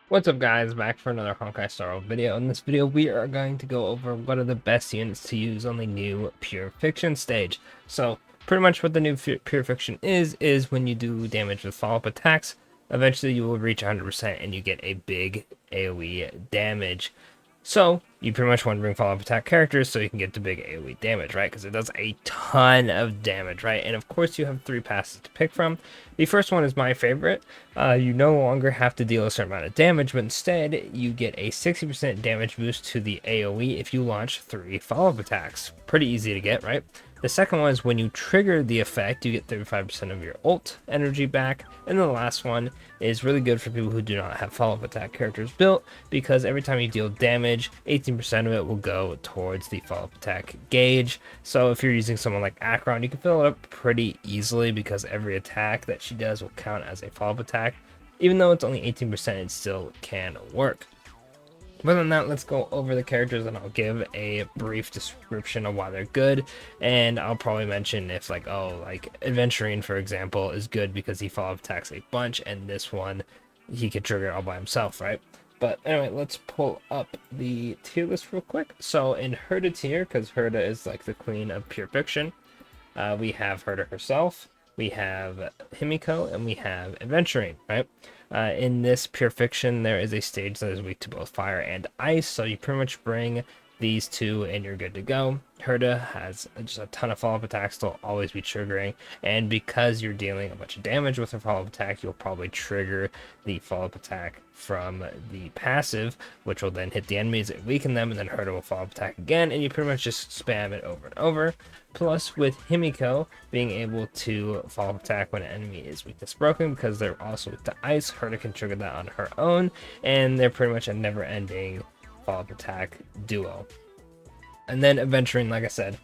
What's up guys, back for another Honkai Star Rail video. In this video we are going to go over what are the best units to use on the new Pure Fiction stage. So pretty much what the new Pure Fiction is when you do damage with follow-up attacks, eventually you will reach 100% and you get a big AoE damage. So you pretty much want to bring follow-up attack characters so you can get the big AoE damage, right? Because it does a ton of damage, right? And of course you have three passes to pick from. The first one is my favorite. You no longer have to deal a certain amount of damage, but instead you get a 60% damage boost to the AoE if you launch 3 follow-up attacks. Pretty easy to get, right? The second one is when you trigger the effect, you get 35% of your ult energy back. And the last one is really good for people who do not have follow-up attack characters built, because every time you deal damage, 18% of it will go towards the follow-up attack gauge. So if you're using someone like Akron, you can fill it up pretty easily because every attack that she does will count as a follow-up attack. Even though it's only 18%, it still can work. But other than that, let's go over the characters and I'll give a brief description of why they're good. And I'll probably mention if like Adventuring, for example, is good because he follow-up attacks a bunch, and this one he could trigger all by himself, right? But anyway, let's pull up the tier list real quick. So in Herta tier, because Herta is like the queen of pure fiction, we have Herta herself, we have Himeko, and we have Adventuring, right? In this Pure Fiction, there is a stage that is weak to both fire and ice, so you pretty much bring these two and you're good to go. Herta has just a ton of follow-up attacks, they'll always be triggering, and because you're dealing a bunch of damage with her follow-up attack, you'll probably trigger the follow-up attack from the passive, which will then hit the enemies and weaken them, and then Herta will follow-up attack again, and you pretty much just spam it over and over. Plus, with Himeko being able to follow attack when an enemy is weakness broken, because they're also weak to ice, Herta can trigger that on her own, and they're pretty much a never-ending follow-up attack duo. And then Adventuring, like I said,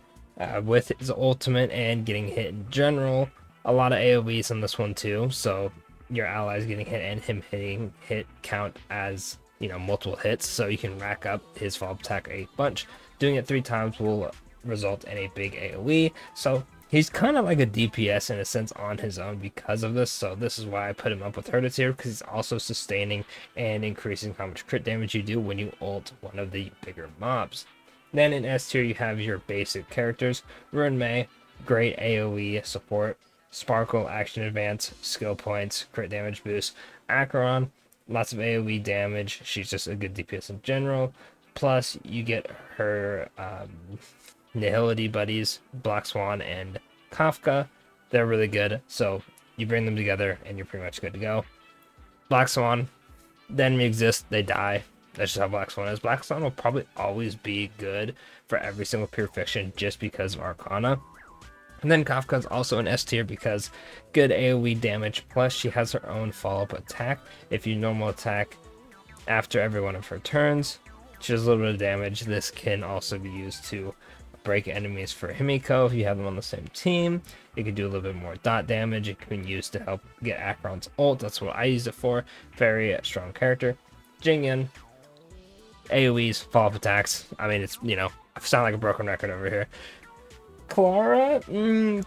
with his ultimate and getting hit in general, a lot of AoEs on this one too, so your allies getting hit and him hitting hit count as, you know, multiple hits, so you can rack up his follow-up attack a bunch. Doing it 3 times will result in a big AoE, so he's kind of like a DPS in a sense on his own because of this, so this is why I put him up with Herta here, because he's also sustaining and increasing how much crit damage you do when you ult one of the bigger mobs. Then in S tier you have your basic characters. Ruin Mei, great AoE support. Sparkle, action advance, skill points, crit damage boost. Acheron, lots of AoE damage, she's just a good DPS in general. Plus you get her Nihility buddies, Black Swan and Kafka. They're really good, so you bring them together and you're pretty much good to go. Black Swan, the enemy exists, they die. That's just how Black Swan is. Black Swan will probably always be good for every single Pure Fiction just because of Arcana. And then Kafka is also an S tier because good AoE damage, plus she has her own follow-up attack. If you normal attack after every one of her turns, she does a little bit of damage. This can also be used to break enemies for Himeko if you have them on the same team. It can do a little bit more dot damage. It can be used to help get Akron's ult. That's what I used it for. Very strong character. Jingyun, AoEs, follow-up attacks. I mean, it's, you know, I sound like a broken record over here. Clara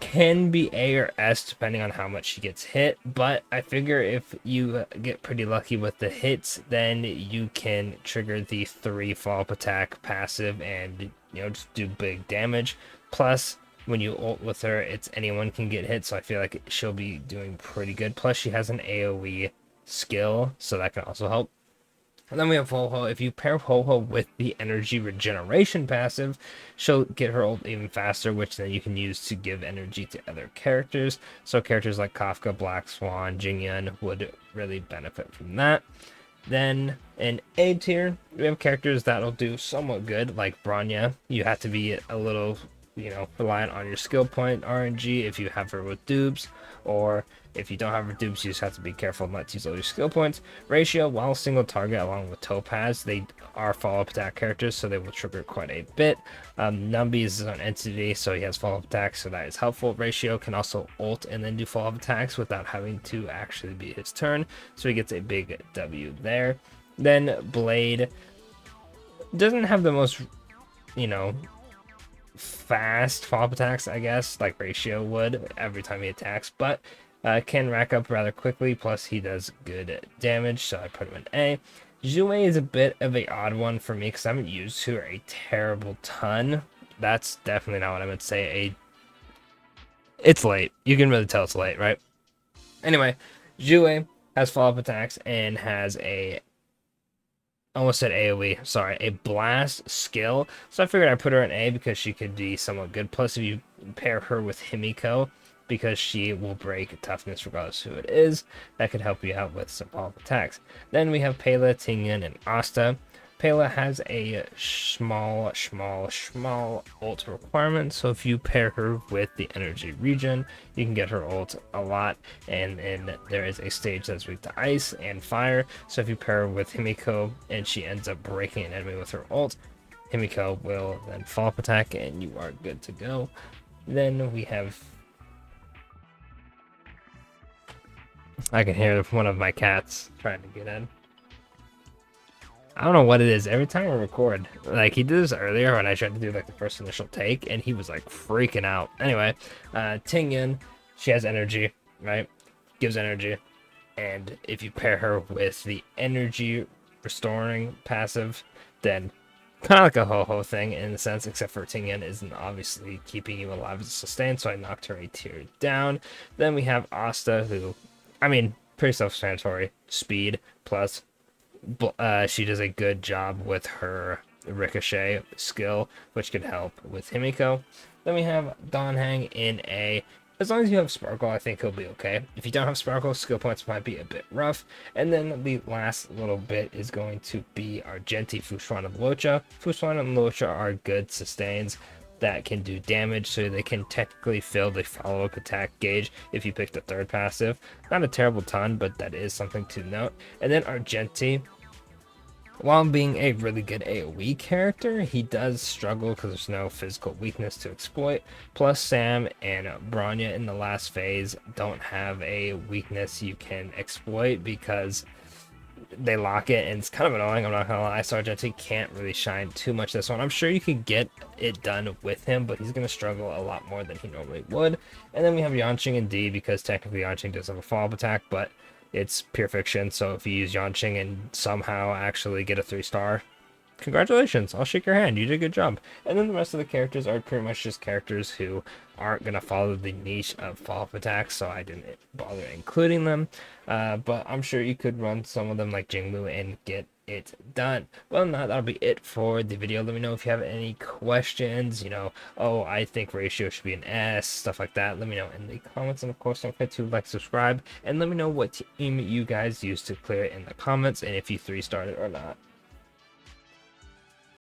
can be A or S depending on how much she gets hit, but I figure if you get pretty lucky with the hits, then you can trigger the 3 follow-up attack passive and, you know, just do big damage. Plus, when you ult with her, it's anyone can get hit, so I feel like she'll be doing pretty good. Plus, she has an AoE skill, so that can also help. And then we have Ho-Ho. If you pair Ho-Ho with the energy regeneration passive, she'll get her ult even faster, which then you can use to give energy to other characters. So characters like Kafka, Black Swan, Jingyun would really benefit from that. Then in A tier, we have characters that'll do somewhat good, like Bronya. You have to be a little, you know, reliant on your skill point RNG if you have her with dupes, or if you don't have her dupes, you just have to be careful not to use all your skill points. Ratio, while single target along with Topaz, they are follow-up attack characters, so they will trigger quite a bit. Numby is an entity, so he has follow-up attacks, so that is helpful. Ratio can also ult and then do follow-up attacks without having to actually be his turn, so he gets a big W there. Then Blade doesn't have the most, you know, fast follow-up attacks, I guess, like Ratio would every time he attacks, but can rack up rather quickly, plus he does good damage, so I put him in A. Jue is a bit of a odd one for me because I haven't used her a terrible ton. That's definitely not what I would say. It's late. You can really tell it's late, right? Anyway, Jue has follow-up attacks and has a almost said AoE, sorry, a blast skill. So I figured I'd put her in A because she could be somewhat good. Plus, if you pair her with Himeko, because she will break toughness regardless of who it is, that could help you out with some follow-up attacks. Then we have Pela, Tingyan, and Asta. Pela has a small ult requirement, so if you pair her with the energy region, you can get her ult a lot, and then there is a stage that's weak to ice and fire, so if you pair her with Himeko and she ends up breaking an enemy with her ult, Himeko will then follow-up attack and you are good to go. Then we have... I can hear one of my cats trying to get in. I don't know what it is. Every time I record, like he did this earlier when I tried to do like the first initial take, and he was like freaking out. Anyway, Tingyan, she has energy, right? Gives energy, and if you pair her with the energy restoring passive, then kind of like a ho-ho thing in a sense, except for Tingyan isn't obviously keeping you alive as a sustain, so I knocked her a tier down. Then we have Asta, who, I mean, pretty self-explanatory. Speed plus she does a good job with her ricochet skill, which could help with Himeko. Then we have Donhang in A. As long as you have Sparkle, I think he'll be okay. If you don't have Sparkle, skill points might be a bit rough. And then the last little bit is going to be Argenti, Fushuan, and Locha. Fushuan and Locha are good sustains that can do damage, so they can technically fill the follow-up attack gauge if you pick the third passive. Not a terrible ton, but that is something to note. And then Argenti, while being a really good AoE character, he does struggle because there's no physical weakness to exploit. Plus, Sam and Bronya in the last phase don't have a weakness you can exploit because they lock it, and it's kind of annoying, I'm not gonna lie. So Argenti can't really shine too much this one. I'm sure you could get it done with him, but he's gonna struggle a lot more than he normally would. And then we have Yanqing in D, because technically Yanqing does have a follow-up attack, but it's pure fiction, so if you use Yanqing and somehow actually get a 3-star, congratulations, I'll shake your hand, you did a good job. And then the rest of the characters are pretty much just characters who aren't going to follow the niche of follow-up attacks, so I didn't bother including them. But I'm sure you could run some of them like Jinglu and get it done. Well, that'll be it for the video. Let me know if you have any questions, oh, I think ratio should be an S, stuff like that. Let me know in the comments, and of course don't forget to like, subscribe, and let me know what team you guys used to clear it in the comments, and if you 3-starred it or not.